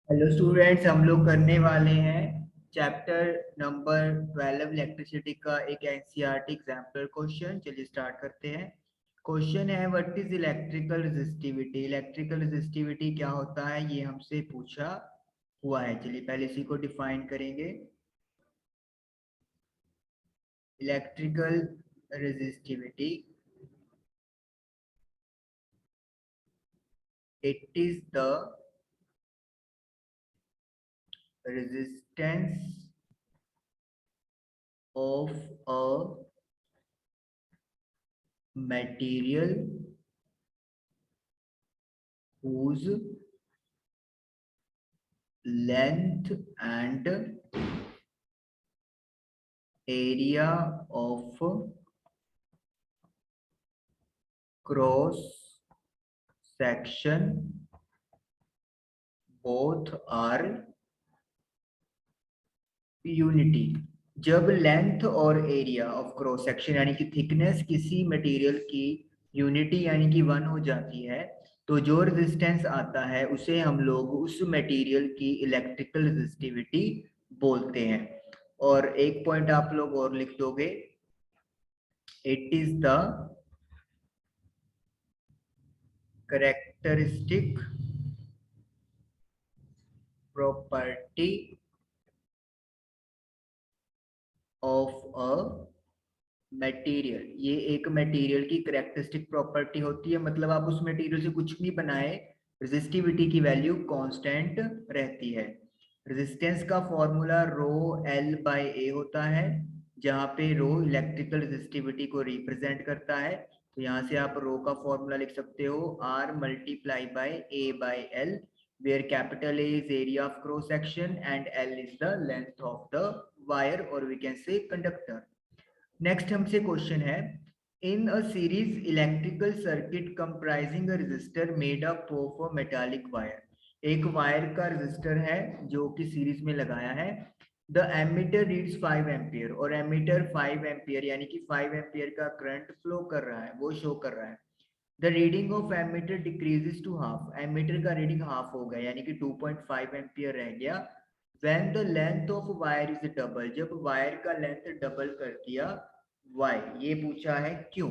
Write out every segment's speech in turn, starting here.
Hello students, हम लोग करने वाले हैं चैप्टर नंबर 12 इलेक्ट्रिसिटी का एक एनसीईआरटी एग्जाम्पल क्वेश्चन। चलिए स्टार्ट करते हैं। क्वेश्चन है, what is electrical resistivity. Electrical resistivity क्या होता है, ये हमसे पूछा हुआ है। चलिए पहले इसी को डिफाइन करेंगे। Electrical resistivity, it is the resistance of a material whose length and area of cross section both are unity। जब लेंथ और एरिया ऑफ क्रॉस सेक्शन यानी कि थिकनेस किसी मटेरियल की यूनिटी यानी कि 1 हो जाती है, तो जो रेजिस्टेंस आता है उसे हम लोग उस मटेरियल की इलेक्ट्रिकल रेजिस्टिविटी बोलते हैं। और एक पॉइंट आप लोग और लिख दोगे, it is the characteristic property of a material. ये एक मटेरियल की करेक्टरिस्टिक प्रॉपर्टी होती है, मतलब आप उस मटेरियल से कुछ भी बनाए, रेजिस्टिविटी की वैल्यू कांस्टेंट रहती है। रेजिस्टेंस का फॉर्मूला रो एल बाय ए होता है, जहाँ पे रो इलेक्ट्रिकल रेजिस्टिविटी को रिप्रेजेंट करता है। तो यहाँ से आप रो का फॉर्मूला लिख सकते हो, R multiply by A by L, where capital A is area of cross section and L is the length of the wire, or we can say conductor। Next हमसे क्वेश्चन है, in a series electrical circuit comprising a resistor made up of a metallic wire. एक wire का resistor है जो कि series में लगाया है। द एमीटर रीड्स 5 एम्पियर, और एमीटर 5 एम्पियर यानी कि 5 एम्पियर का करंट फ्लो कर रहा है, वो शो कर रहा है। The reading of ammeter decreases to half, ammeter का रीडिंग हाफ हो गया यानी कि 2.5 एम्पियर रह गया। when the length of wire is double, जब वायर का लेंथ डबल कर दिया why, ये पूछा है क्यों।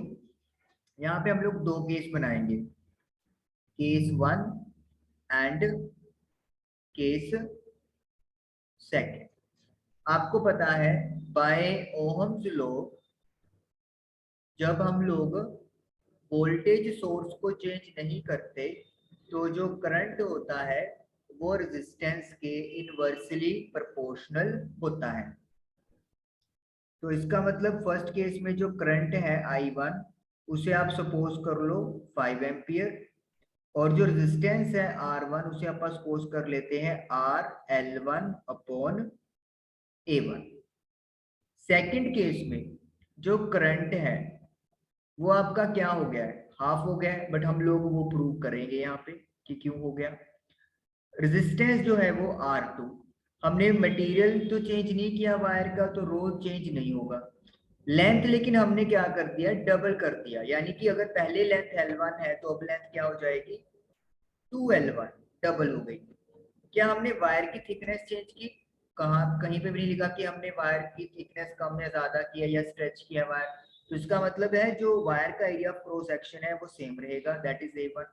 यहाँ पे हम लोग दो केस बनाएंगे, केस 1 एंड केस सेकंड। आपको पता है बाय ओहम्स लॉ, जब हम लोग वोल्टेज सोर्स को चेंज नहीं करते तो जो करंट होता है वो रेजिस्टेंस के इनवर्सली प्रोपोर्शनल होता है। तो इसका मतलब फर्स्ट केस में जो करंट है I1, उसे आप सपोज कर लो 5 एम्पियर, और जो रेजिस्टेंस है R1 उसे आप सपोज कर लेते हैं RL1 upon A1। Second case में जो करंट है वो आपका क्या हो गया है, हाफ हो गया है, बट हम लोग वो प्रूव करेंगे यहाँ पे कि क्यों हो गया। रेजिस्टेंस जो है वो R2, हमने मटेरियल तो चेंज नहीं किया वायर का, तो रो चेंज नहीं होगा। लेंथ लेकिन हमने क्या कर दिया, डबल कर दिया, यानी कि अगर पहले लेंथ L1 है तो अब लेंथ क्या हो जाएगी 2L1, डबल हो गई। क्या हमने वायर की थिकनेस चेंज की, कहाँ कहीं पे भी नहीं लिखा कि हमने वायर की थिकनेस कम या ज्यादा किया या स्ट्रेच किया वायर। तो इसका मतलब है जो वायर का एरिया ऑफ क्रॉस सेक्शन है वो सेम रहेगा, दैट इज A1।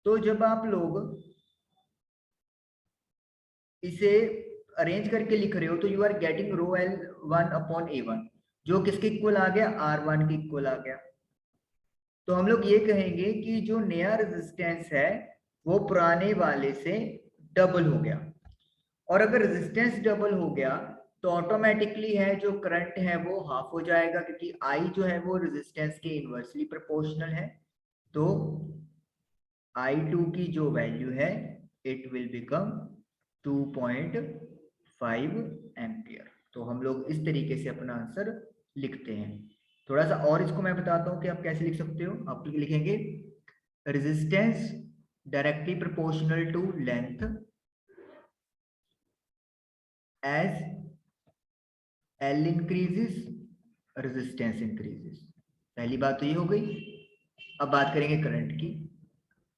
तो जब आप लोग इसे अरेंज करके लिख रहे हो तो you are getting rho L1 upon A1, जो किसके इक्वल आ गया, R1 के इक्वल आ गया। तो हम लोग ये कहेंगे कि जो नया रेजिस्टेंस है वो पुराने वाले से डबल हो गया। और अगर रेजिस्टेंस डबल हो गया तो ऑटोमेटिकली है जो करंट है वो हाफ हो जाएगा, क्योंकि I जो है वो रेजिस्टेंस के इनवर्सली प्रोपोर्शनल है। तो I2 की जो वैल्यू है इट विल बिकम 2.5 एम्पियर। तो हम लोग इस तरीके से अपना आंसर लिखते हैं। थोड़ा सा और इसको मैं बताता हूँ कि आप कैसे लिख सकते हो। आप लिखेंगे resistance directly proportional to length as L increases resistance increases. पहली बात तो ये हो गई। अब बात करेंगे करंट की।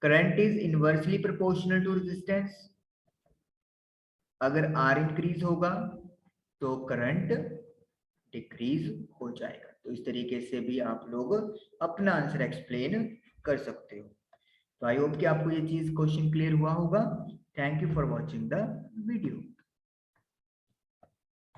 Current is inversely proportional to resistance, अगर R इंक्रीज होगा तो करंट डिक्रीज हो जाएगा। तो इस तरीके से भी आप लोग अपना आंसर एक्सप्लेन कर सकते हो। तो आई होप कि आपको ये चीज क्वेश्चन क्लियर हुआ होगा। Thank you for watching the video.